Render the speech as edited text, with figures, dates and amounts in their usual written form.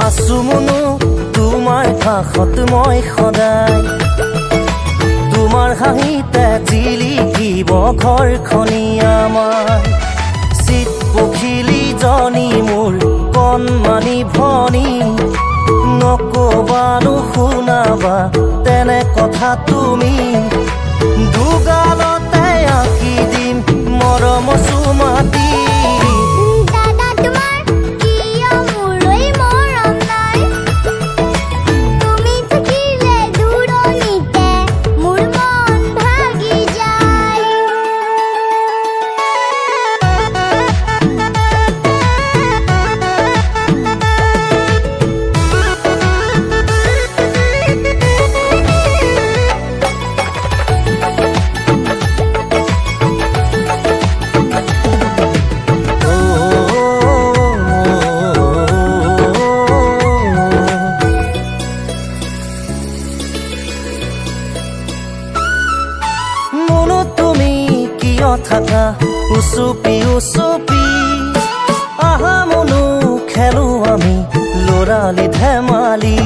আছো মনো তোমাৰ কাষত মই সদায় তোমাৰ হাঁহিতে জিলিকিব ঘৰখনি আমাৰ চিত পখিলি জনী মোৰ কণমানি ভনী নকবানো শুনাবা তেনে কথা তুমি দুগালতে আঁকি দিম মৰম চুমাতি থাকা উচুপি উচুপি আহা মনো খেলো আমি লৰালি ধেমালি